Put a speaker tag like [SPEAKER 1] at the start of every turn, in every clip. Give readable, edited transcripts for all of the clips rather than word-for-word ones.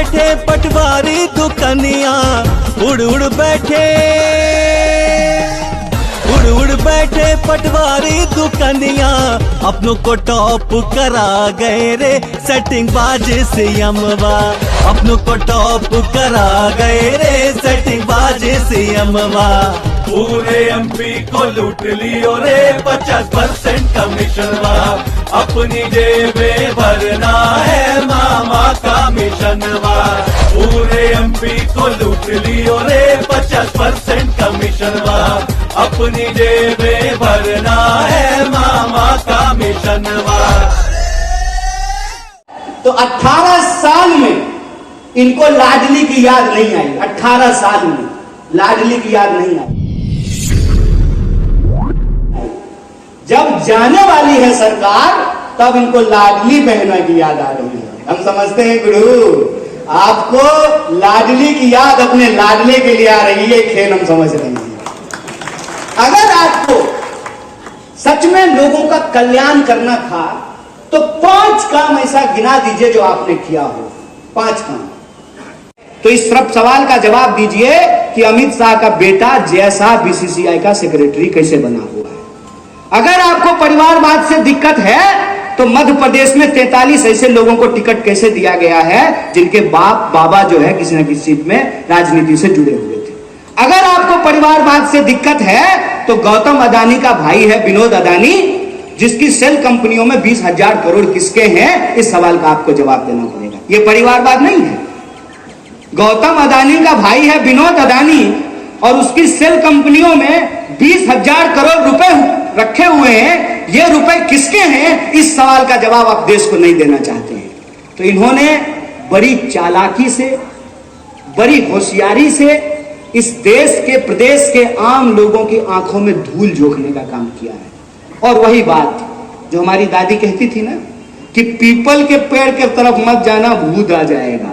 [SPEAKER 1] बैठे पटवारी दुकनिया, उड़ उड़ बैठे पटवारी दुकनिया, अपनों को टॉप करा गए रे सेटिंग बाज सीएमवा, अपनों को टॉप करा गए रे सेटिंग बाज सीएमवा। पूरे एमपी को लूट लियो रे 50% कमीशनवा, अपनी जेबे भरना है मामा का मिशनवा। पूरे एमपी को लूट लियो रे 50% कमीशनवा, अपनी जेबे भरना है मामा का मिशनवा।
[SPEAKER 2] तो 18 साल में इनको लाडली की याद नहीं आई, 18 साल में लाडली की याद नहीं आई। जब जाने वाली है सरकार तब इनको लाडली बहना की याद आ रही है। हम समझते हैं गुरु आपको लाडली की याद अपने लाडले के लिए आ रही है, खेल हम समझ रहे हैं। अगर आपको सच में लोगों का कल्याण करना था तो 5 काम ऐसा गिना दीजिए जो आपने किया हो, 5 काम। तो इस सब सवाल का जवाब दीजिए कि अमित शाह का बेटा जैसा बीसीसीआई का सेक्रेटरी कैसे बना हुआ है। अगर आपको परिवारवाद से दिक्कत है तो मध्य प्रदेश में 43 ऐसे लोगों को टिकट कैसे दिया गया है जिनके बाप बाबा जो है किसी न किसी सीट में राजनीति से जुड़े हुए थे। अगर आपको परिवारवाद से दिक्कत है तो गौतम अदानी का भाई है विनोद अदानी, जिसकी सेल कंपनियों में 20,000 करोड़ किसके हैं, इस सवाल का आपको जवाब देना पड़ेगा। यह परिवारवाद नहीं है। गौतम अदानी का भाई है विनोद अदानी और उसकी सेल कंपनियों में 20,000 करोड़ रुपए रखे हुए हैं। ये रुपए किसके हैं, इस सवाल का जवाब आप देश को नहीं देना चाहते हैं। तो इन्होंने बड़ी चालाकी से, बड़ी होशियारी से इस देश के, प्रदेश के आम लोगों की आंखों में धूल झोंकने का काम किया है। और वही बात जो हमारी दादी कहती थी ना कि पीपल के पेड़ के तरफ मत जाना, भूत आ जाएगा।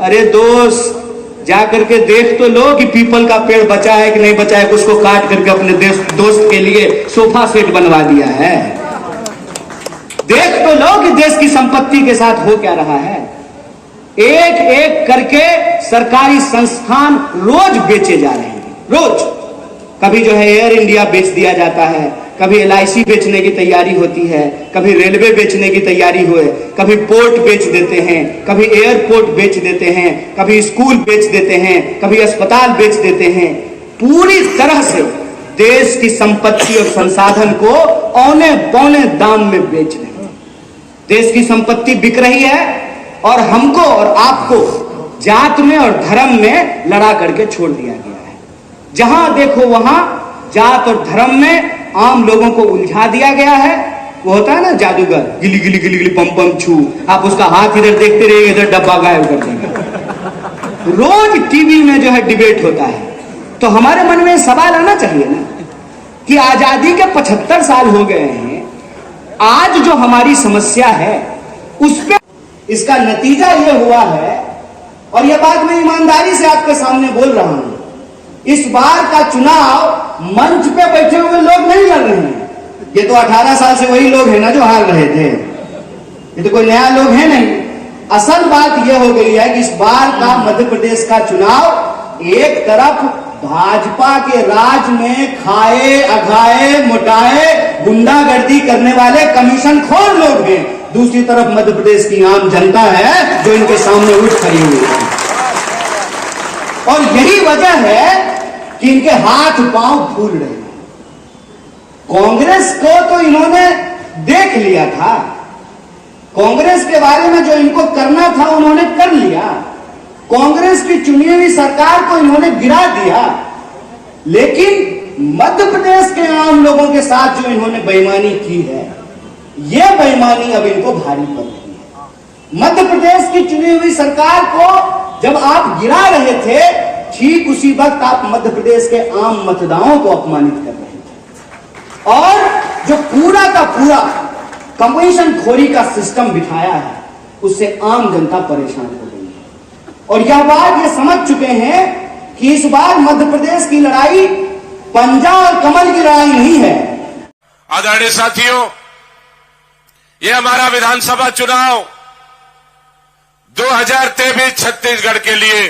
[SPEAKER 2] अरे दोस्त, जा करके देख तो लो कि पीपल का पेड़ बचा है कि नहीं बचा है, उसको काट करके अपने दोस्त के लिए सोफा सेट बनवा दिया है। देख तो लो कि देश की संपत्ति के साथ हो क्या रहा है। एक एक करके सरकारी संस्थान रोज बेचे जा रहे हैं, रोज। कभी जो है एयर इंडिया बेच दिया जाता है, कभी LIC बेचने की तैयारी होती है, कभी रेलवे बेचने की तैयारी हुए, कभी पोर्ट बेच देते हैं, कभी एयरपोर्ट बेच देते हैं, कभी स्कूल बेच देते हैं, कभी अस्पताल बेच देते हैं। पूरी तरह से देश की संपत्ति और संसाधन को औने पौने दाम में बेच रहे हैं। देश की संपत्ति बिक रही है और हमको और आपको जात में और धर्म में लड़ा करके छोड़ दिया गया है। जहां देखो वहां जात और धर्म में आम लोगों को उलझा दिया गया है। वो होता है ना जादूगर, गिली गिली गिली गिली पम पम छू, आप उसका हाथ इधर देखते रहिए, इधर डब्बा गायब कर देंगे। रोज टीवी में जो है डिबेट होता है। तो हमारे मन में सवाल आना चाहिए ना कि आजादी के 75 साल हो गए हैं, आज जो हमारी समस्या है उस पे इसका नतीजा यह हुआ है। और यह बात मैं ईमानदारी से आपके सामने बोल रहा हूं, इस बार का चुनाव मंच पे बैठे हुए लोग नहीं लड़ रहे हैं। ये तो 18 साल से वही लोग हैं ना जो हार रहे थे, ये तो कोई नया लोग है नहीं। असल बात यह हो गई है कि इस बार का मध्य प्रदेश का चुनाव एक तरफ भाजपा के राज में खाए अघाए मोटाए गुंडागर्दी करने वाले कमीशन खोर लोग हैं, दूसरी तरफ मध्य प्रदेश की आम जनता है जो इनके सामने उठ खड़ी हुई है। और यही वजह है कि इनके हाथ पांव फूल रहे हैं। कांग्रेस को तो इन्होंने देख लिया था, कांग्रेस के बारे में जो इनको करना था उन्होंने कर लिया। कांग्रेस की चुनी हुई सरकार को इन्होंने गिरा दिया। लेकिन मध्य प्रदेश के आम लोगों के साथ जो इन्होंने बेईमानी की है, यह बेईमानी अब इनको भारी पड़ रही है। मध्य प्रदेश की चुनी हुई सरकार को जब आप गिरा रहे थे, ठीक उसी वक्त आप मध्य प्रदेश के आम मतदाताओं को अपमानित कर रहे थे। और जो पूरा का पूरा कमीशन खोरी का सिस्टम बिठाया है, उससे आम जनता परेशान हो गई है। और यह बात ये समझ चुके हैं कि इस बार मध्य प्रदेश की लड़ाई पंजा और कमल की लड़ाई नहीं है।
[SPEAKER 3] आदरणीय साथियों, ये हमारा विधानसभा चुनाव 2023 छत्तीसगढ़ के लिए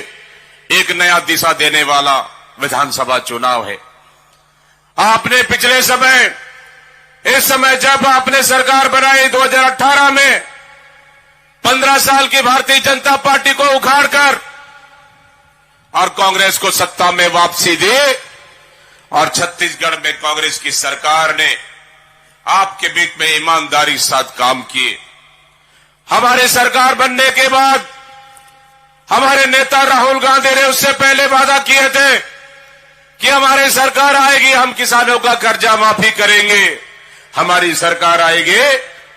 [SPEAKER 3] एक नया दिशा देने वाला विधानसभा चुनाव है। आपने पिछले समय, इस समय जब आपने सरकार बनाई 2018 में 15 साल की भारतीय जनता पार्टी को उखाड़कर और कांग्रेस को सत्ता में वापसी दी और छत्तीसगढ़ में कांग्रेस की सरकार ने आपके बीच में ईमानदारी के साथ काम किए। हमारे सरकार बनने के बाद हमारे नेता राहुल गांधी ने उससे पहले वादा किए थे कि हमारी सरकार आएगी, हम किसानों का कर्जा माफी करेंगे, हमारी सरकार आएगी,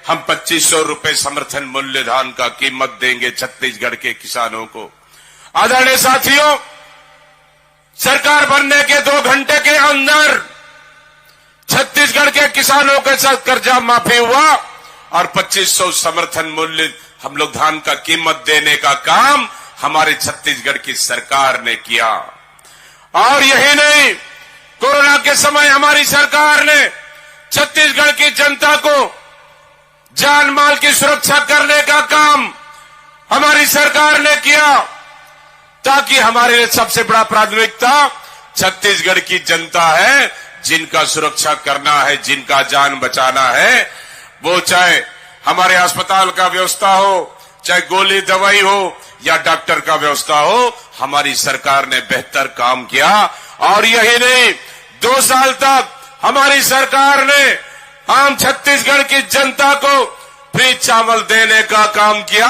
[SPEAKER 3] हम 2500 रुपए समर्थन मूल्य धान का कीमत देंगे छत्तीसगढ़ के किसानों को। आदरणीय साथियों, सरकार बनने के 2 घंटे के अंदर छत्तीसगढ़ के किसानों के साथ कर्जा माफी हुआ और 2500 समर्थन मूल्य हम लोग धान का कीमत देने का काम हमारे छत्तीसगढ़ की सरकार ने किया। और यही नहीं, कोरोना के समय हमारी सरकार ने छत्तीसगढ़ की जनता को जान माल की सुरक्षा करने का काम हमारी सरकार ने किया, ताकि हमारे लिए सबसे बड़ा प्राथमिकता छत्तीसगढ़ की जनता है, जिनका सुरक्षा करना है, जिनका जान बचाना है। वो चाहे हमारे अस्पताल का व्यवस्था हो, चाहे गोली दवाई हो या डॉक्टर का व्यवस्था हो, हमारी सरकार ने बेहतर काम किया। और यही नहीं, 2 साल तक हमारी सरकार ने आम छत्तीसगढ़ की जनता को फ्री चावल देने का काम किया।